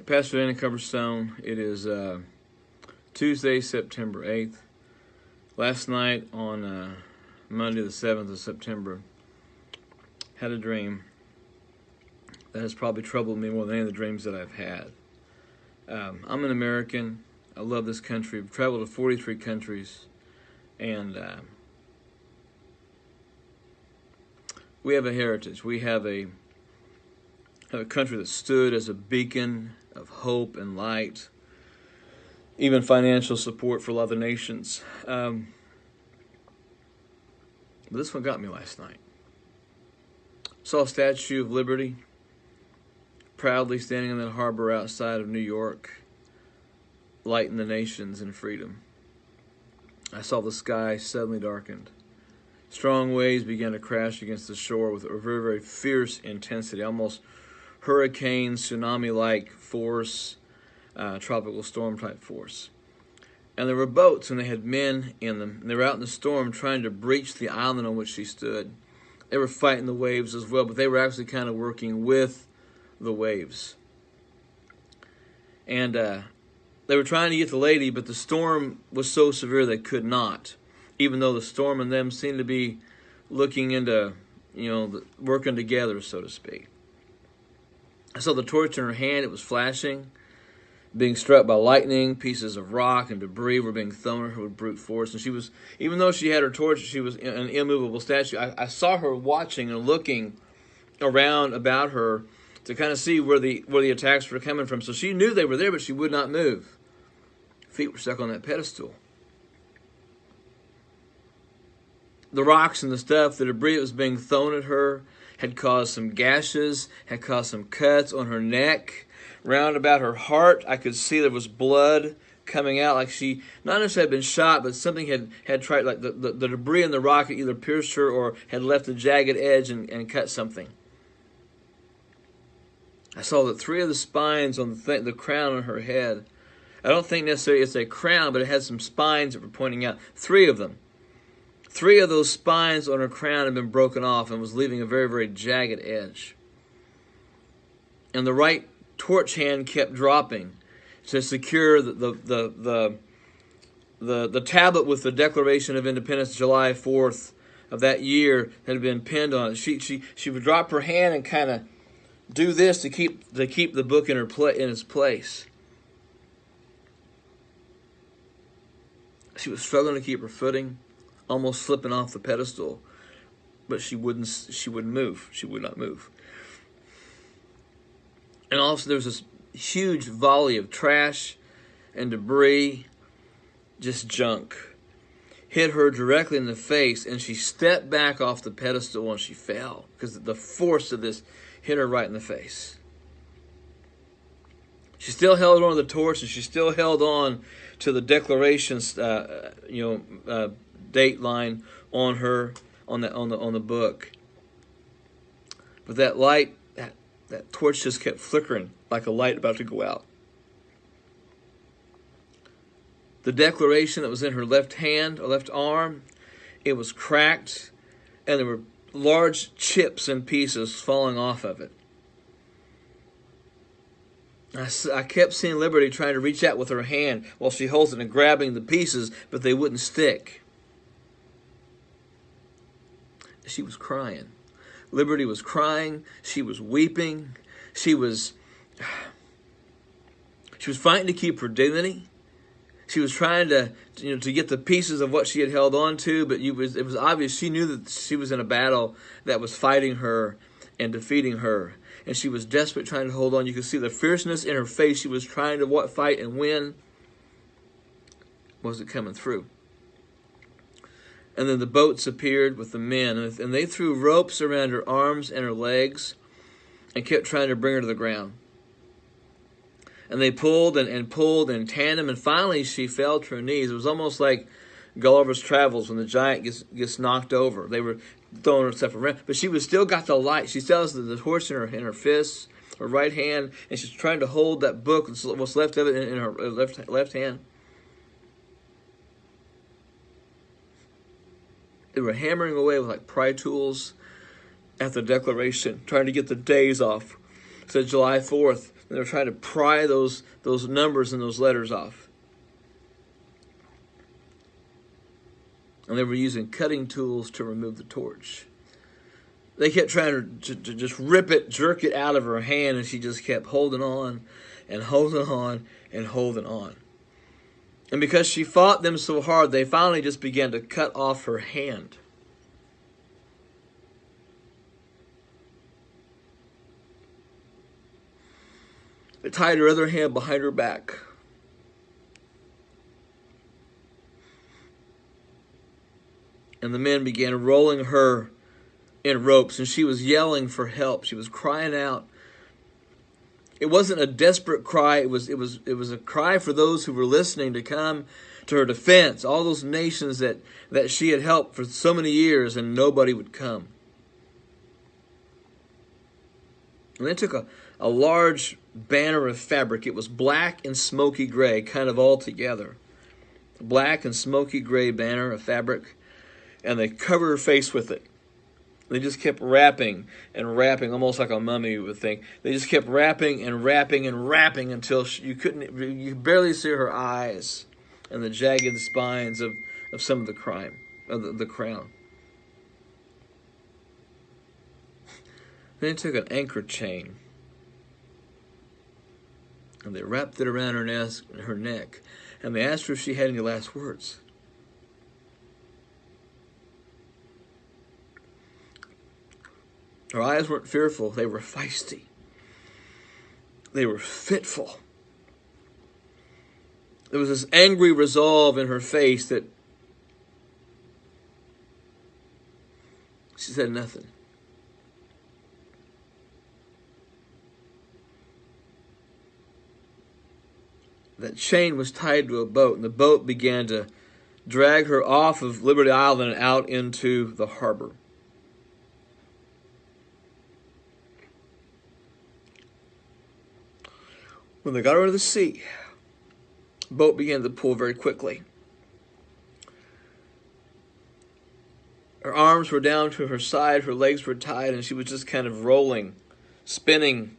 Pastor Dana Coverstone. It is Tuesday, September 8th. Last night on Monday the 7th of September, had a dream that has probably troubled me more than any of the dreams that I've had. I'm an American. I love this country. I've traveled to 43 countries, and we have a heritage. We have a country that stood as a beacon of hope and light, even financial support for a lot of the nations. But this one got me last night. Saw a Statue of Liberty proudly standing in the harbor outside of New York, lighting the nations in freedom. I saw the sky suddenly darkened. Strong waves began to crash against the shore with a very, very fierce intensity, almost hurricane, tsunami-like force, tropical storm-type force. And there were boats, and they had men in them. And they were out in the storm trying to breach the island on which she stood. They were fighting the waves as well, but they were actually kind of working with the waves. And they were trying to get the lady, but the storm was so severe they could not, even though the storm and them seemed to be looking into, working together, so to speak. I saw the torch in her hand. It was flashing, being struck by lightning. Pieces of rock and debris were being thrown at her with brute force. And she was, even though she had her torch, she was an immovable statue. I saw her watching and looking around about her to kind of see where the attacks were coming from. So she knew they were there, but she would not move. Feet were stuck on that pedestal. The rocks and the stuff, the debris that was being thrown at her, had caused some gashes, had caused some cuts on her neck. Round about her heart, I could see there was blood coming out, like she not necessarily had been shot, but something had tried, like the debris in the rock had either pierced her or had left a jagged edge and cut something. I saw that 3 of the spines on the crown on her head, I don't think necessarily it's a crown, but it had some spines that were pointing out. 3 of them. 3 of those spines on her crown had been broken off and was leaving a very, very jagged edge. And the right torch hand kept dropping to secure the tablet with the Declaration of Independence, July 4th of that year, that had been pinned on it. She would drop her hand and kind of do this to keep the book in its place. She was struggling to keep her footing, almost slipping off the pedestal, but she wouldn't move. She would not move. And also there was this huge volley of trash and debris, just junk, hit her directly in the face, and she stepped back off the pedestal and she fell because the force of this hit her right in the face. She still held on to the torch, and she still held on to the Declaration's date line on the book. But that light, that torch just kept flickering like a light about to go out. The Declaration that was in her left hand or left arm, it was cracked, and there were large chips and pieces falling off of it. I kept seeing Liberty trying to reach out with her hand while she holds it and grabbing the pieces, but they wouldn't stick. She was crying. Liberty was crying. She was weeping. She was fighting to keep her dignity. She was trying to get the pieces of what she had held on to, but it was obvious she knew that she was in a battle that was fighting her and defeating her. And she was desperate, trying to hold on. You could see the fierceness in her face. She was trying to fight and win. Was it coming through? And then the boats appeared with the men, and they threw ropes around her arms and her legs and kept trying to bring her to the ground. And they pulled and pulled in tandem, and finally she fell to her knees. It was almost like Gulliver's Travels when the giant gets knocked over. They were throwing herself around, but she was still got the light. She still has the torch in her fists, her right hand, and she's trying to hold that book, what's left of it, in her left hand. They were hammering away with like pry tools at the Declaration, trying to get the days off to July 4th. They were trying to pry those numbers and those letters off. And they were using cutting tools to remove the torch. They kept trying to just rip it, jerk it out of her hand, and she just kept holding on and holding on and holding on. And because she fought them so hard, they finally just began to cut off her hand. They tied her other hand behind her back. And the men began rolling her in ropes, and she was yelling for help. She was crying out. It wasn't a desperate cry. It was a cry for those who were listening to come to her defense. All those nations that she had helped for so many years, and nobody would come. And they took a large banner of fabric. It was black and smoky gray, kind of all together. Black and smoky gray banner of fabric. And they covered her face with it. They just kept wrapping and wrapping, almost like a mummy would think. They just kept wrapping and wrapping and wrapping until you could barely see her eyes and the jagged spines of some of the the crown. Then they took an anchor chain and they wrapped it around her neck, and they asked her if she had any last words. Her eyes weren't fearful, they were feisty. They were fitful. There was this angry resolve in her face that she said nothing. That chain was tied to a boat, and the boat began to drag her off of Liberty Island and out into the harbor. When they got her to the sea, the boat began to pull very quickly. Her arms were down to her side, her legs were tied, and she was just kind of rolling, spinning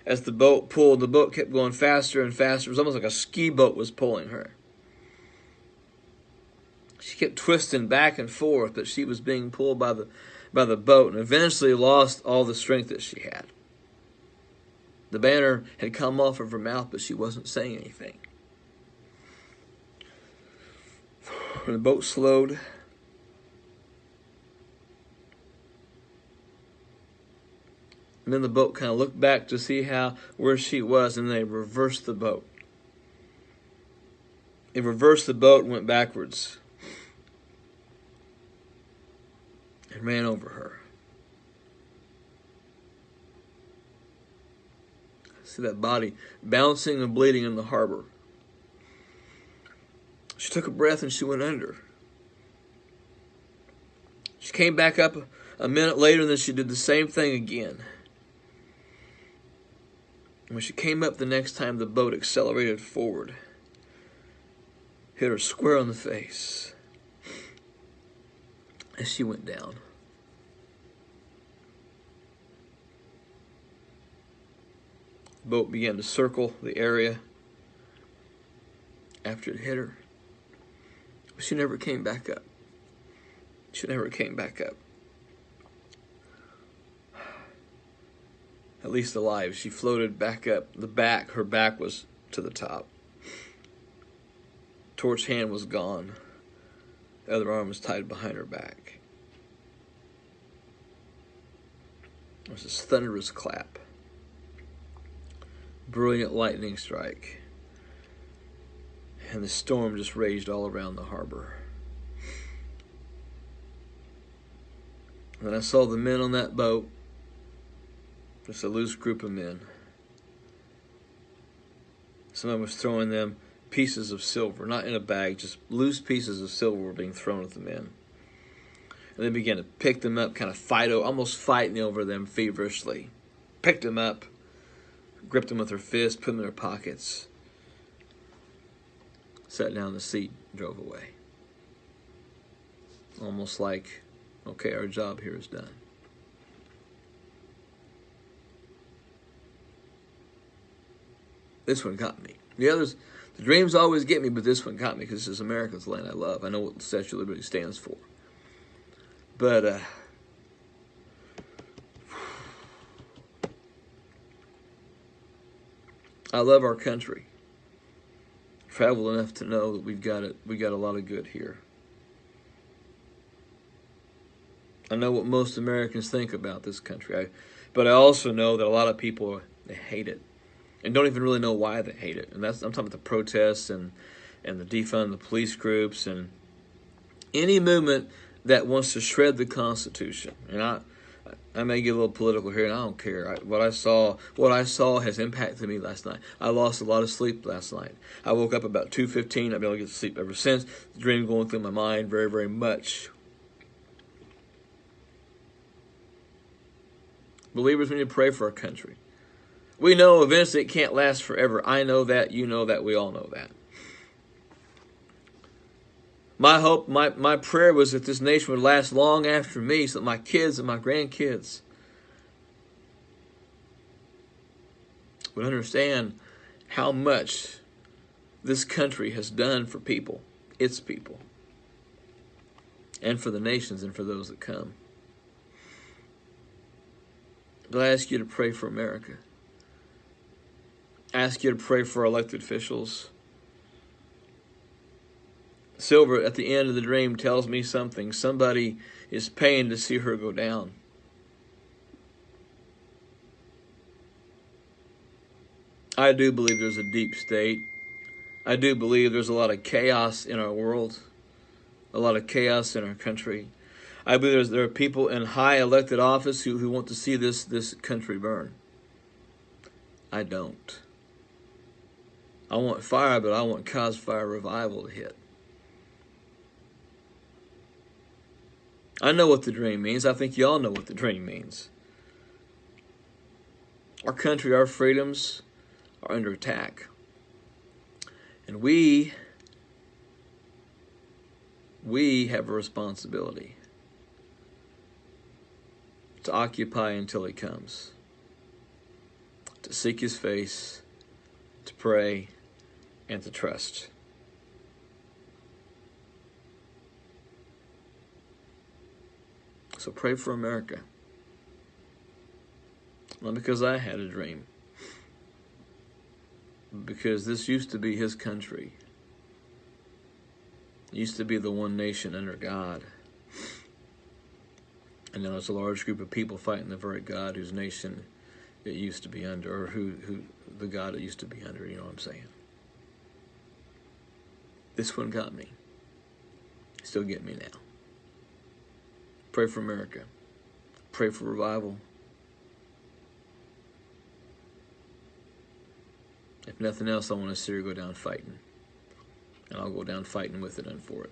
as the boat pulled. The boat kept going faster and faster. It was almost like a ski boat was pulling her. She kept twisting back and forth, but she was being pulled by the boat, and eventually lost all the strength that she had. The banner had come off of her mouth, but she wasn't saying anything. When the boat slowed, and then the boat kind of looked back to see where she was, and they reversed the boat. It reversed the boat and went backwards and ran over her. See that body bouncing and bleeding in the harbor. She took a breath and she went under. She came back up a minute later, and then she did the same thing again. When she came up the next time, the boat accelerated forward, hit her square on the face, and she went down. The boat began to circle the area after it hit her. But she never came back up. She never came back up. At least alive. She floated back up. Her back was to the top. Torch hand was gone. The other arm was tied behind her back. There was this thunderous clap. Brilliant lightning strike. And the storm just raged all around the harbor. And then I saw the men on that boat. Just a loose group of men. Someone was throwing them pieces of silver, not in a bag, just loose pieces of silver were being thrown at the men. And they began to pick them up, kind of almost fighting over them feverishly. Picked them up, gripped them with their fists, put them in their pockets, sat down in the seat, drove away. Almost like, okay, our job here is done. This one got me. The others, the dreams always get me, but this one got me because this is America's land I love. I know what the Statue of Liberty stands for. But I love our country. Traveled enough to know that we got a lot of good here. I know what most Americans think about this country, but I also know that a lot of people, they hate it and don't even really know why they hate it. And I'm talking about the protests and the defund the police groups and any movement that wants to shred the Constitution. And I may get a little political here, and I don't care. What I saw has impacted me last night. I lost a lot of sleep last night. I woke up about 2:15. I've been able to get to sleep ever since. The dream going through my mind very, very much. Believers, we need to pray for our country. We know eventually it can't last forever. I know that. You know that. We all know that. My hope, my prayer was that this nation would last long after me so that my kids and my grandkids would understand how much this country has done for people, its people, and for the nations and for those that come. But I ask you to pray for America. I ask you to pray for our elected officials. Silver, at the end of the dream, tells me something. Somebody is paying to see her go down. I do believe there's a deep state. I do believe there's a lot of chaos in our world, a lot of chaos in our country. I believe there are people in high elected office who want to see this country burn. I don't. I want fire, but I want cause fire revival to hit. I know what the dream means. I think y'all know what the dream means. Our country, our freedoms are under attack. And we have a responsibility to occupy until he comes, to seek his face, to pray, and to trust. So pray for America. Not because I had a dream, but because this used to be his country. It used to be the one nation under God. And now it's a large group of people fighting the very God whose nation it used to be under, or who the God it used to be under, you know what I'm saying? This one got me. Still get me now. Pray for America. Pray for revival. If nothing else, I want to see her go down fighting. And I'll go down fighting with it and for it.